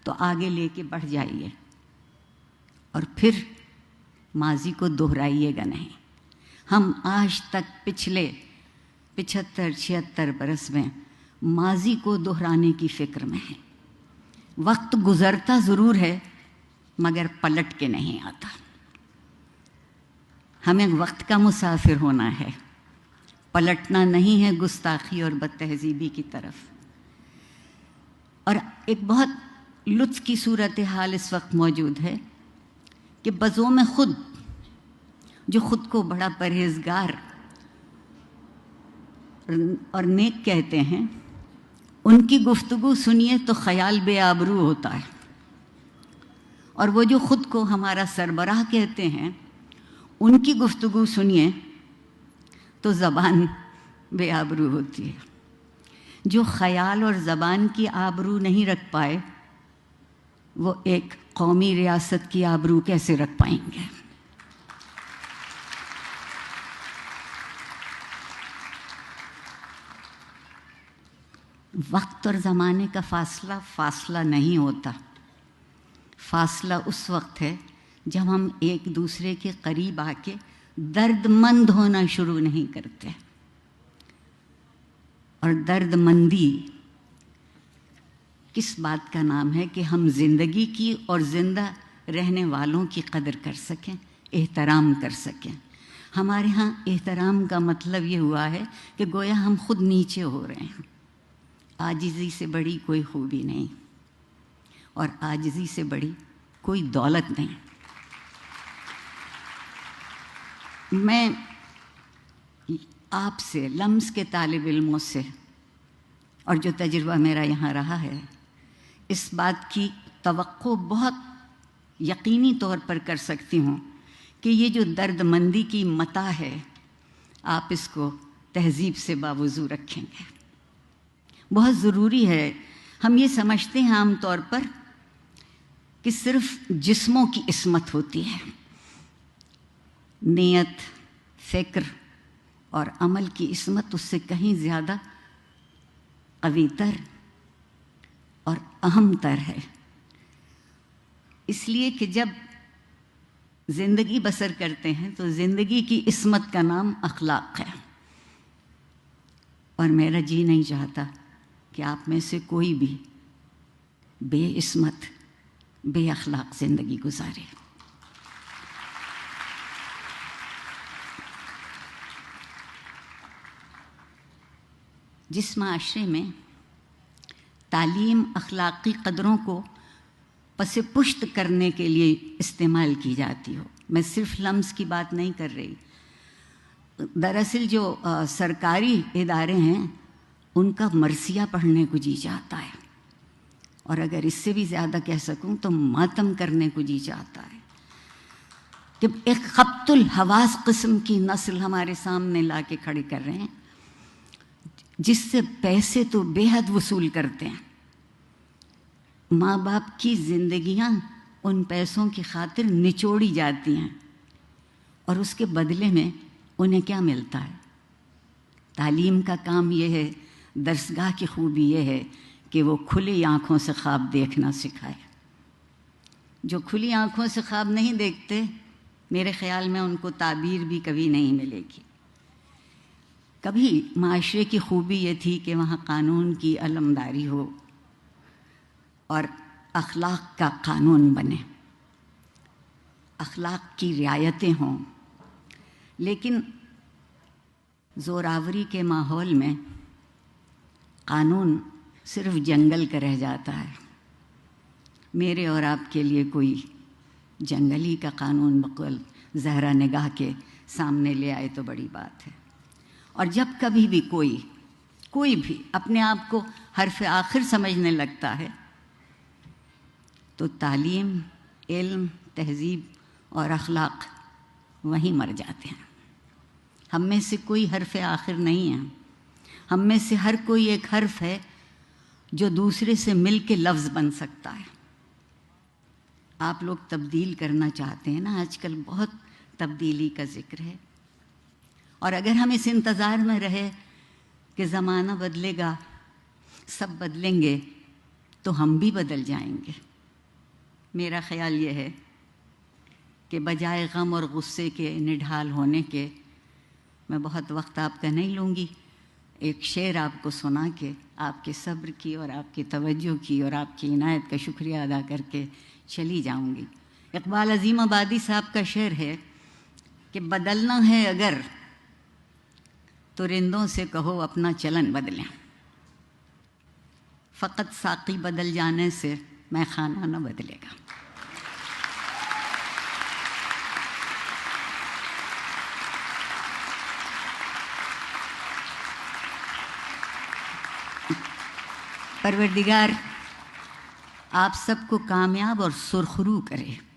تو آگے لے کے بڑھ جائیے، اور پھر ماضی کو دہرائیے گا نہیں۔ ہم آج تک پچھلے 75-76 برس میں ماضی کو دہرانے کی فکر میں ہیں۔ وقت گزرتا ضرور ہے مگر پلٹ کے نہیں آتا۔ ہمیں وقت کا مسافر ہونا ہے، پلٹنا نہیں ہے گستاخی اور بد تہذیبی کی طرف۔ اور ایک بہت لطف کی صورتحال اس وقت موجود ہے کہ بزوم خود جو خود کو بڑا پرہیزگار اور نیک کہتے ہیں، ان کی گفتگو سنیے تو خیال بے آبرو ہوتا ہے، اور وہ جو خود کو ہمارا سربراہ کہتے ہیں، ان کی گفتگو سنیے تو زبان بے آبرو ہوتی ہے۔ جو خیال اور زبان کی آبرو نہیں رکھ پائے، وہ ایک قومی ریاست کی آبرو کیسے رکھ پائیں گے؟ وقت اور زمانے کا فاصلہ نہیں ہوتا۔ فاصلہ اس وقت ہے جب ہم ایک دوسرے کے قریب آ کے درد مند ہونا شروع نہیں کرتے، اور درد مندی کس بات کا نام ہے کہ ہم زندگی کی اور زندہ رہنے والوں کی قدر کر سکیں، احترام کر سکیں۔ ہمارے ہاں احترام کا مطلب یہ ہوا ہے کہ گویا ہم خود نیچے ہو رہے ہیں۔ عاجزی سے بڑی کوئی خوبی نہیں، اور عاجزی سے بڑی کوئی دولت نہیں۔ میں آپ سے، لمس کے طالب علموں سے، اور جو تجربہ میرا یہاں رہا ہے، اس بات کی توقع بہت یقینی طور پر کر سکتی ہوں کہ یہ جو درد مندی کی متاع ہے، آپ اس کو تہذیب سے باوضو رکھیں گے۔ بہت ضروری ہے۔ ہم یہ سمجھتے ہیں عام طور پر کہ صرف جسموں کی عصمت ہوتی ہے، نیت، فکر اور عمل کی عصمت اس سے کہیں زیادہ قوی تر اور اہم تر ہے۔ اس لیے کہ جب زندگی بسر کرتے ہیں تو زندگی کی عصمت کا نام اخلاق ہے، اور میرا جی نہیں چاہتا کہ آپ میں سے کوئی بھی بے عصمت، بے اخلاق زندگی گزارے۔ جس معاشرے میں تعلیم اخلاقی قدروں کو پس پشت کرنے کے لیے استعمال کی جاتی ہو، میں صرف لمس کی بات نہیں کر رہی، دراصل جو سرکاری ادارے ہیں ان کا مرثیہ پڑھنے کو جی چاہتا ہے، اور اگر اس سے بھی زیادہ کہہ سکوں تو ماتم کرنے کو جی چاہتا ہے کہ ایک خبط الحواس قسم کی نسل ہمارے سامنے لا کے کھڑی کر رہے ہیں، جس سے پیسے تو بے حد وصول کرتے ہیں۔ ماں باپ کی زندگیاں ان پیسوں کی خاطر نچوڑی جاتی ہیں، اور اس کے بدلے میں انہیں کیا ملتا ہے؟ تعلیم کا کام یہ ہے، درسگاہ کی خوبی یہ ہے کہ وہ کھلی آنکھوں سے خواب دیکھنا سکھائے۔ جو کھلی آنکھوں سے خواب نہیں دیکھتے، میرے خیال میں ان کو تعبیر بھی کبھی نہیں ملے گی۔ کبھی معاشرے کی خوبی یہ تھی کہ وہاں قانون کی علمداری ہو اور اخلاق کا قانون بنے، اخلاق کی رعایتیں ہوں، لیکن زوراوری کے ماحول میں قانون صرف جنگل کا رہ جاتا ہے۔ میرے اور آپ کے لیے کوئی جنگلی کا قانون بقول زہرا نگاہ کے سامنے لے آئے تو بڑی بات ہے۔ اور جب کبھی بھی کوئی بھی اپنے آپ کو حرف آخر سمجھنے لگتا ہے تو تعلیم، علم، تہذیب اور اخلاق وہیں مر جاتے ہیں۔ ہم میں سے کوئی حرف آخر نہیں ہے، ہم میں سے ہر کوئی ایک حرف ہے جو دوسرے سے مل کے لفظ بن سکتا ہے۔ آپ لوگ تبدیل کرنا چاہتے ہیں نا، آج کل بہت تبدیلی کا ذکر ہے، اور اگر ہم اس انتظار میں رہے کہ زمانہ بدلے گا، سب بدلیں گے، تو ہم بھی بدل جائیں گے۔ میرا خیال یہ ہے کہ بجائے غم اور غصے کے نڈھال ہونے کے میں بہت وقت آپ کا نہیں لوں گی، ایک شعر آپ کو سنا کے آپ کے صبر کی اور آپ کی توجہ کی اور آپ کی عنایت کا شکریہ ادا کر کے چلی جاؤں گی۔ اقبال عظیم آبادی صاحب کا شعر ہے کہ بدلنا ہے اگر تو رندوں سے کہو اپنا چلن بدلیں، فقط ساقی بدل جانے سے میں خانہ نہ بدلے گا۔ پروردگار آپ سب کو کامیاب اور سرخرو کرے۔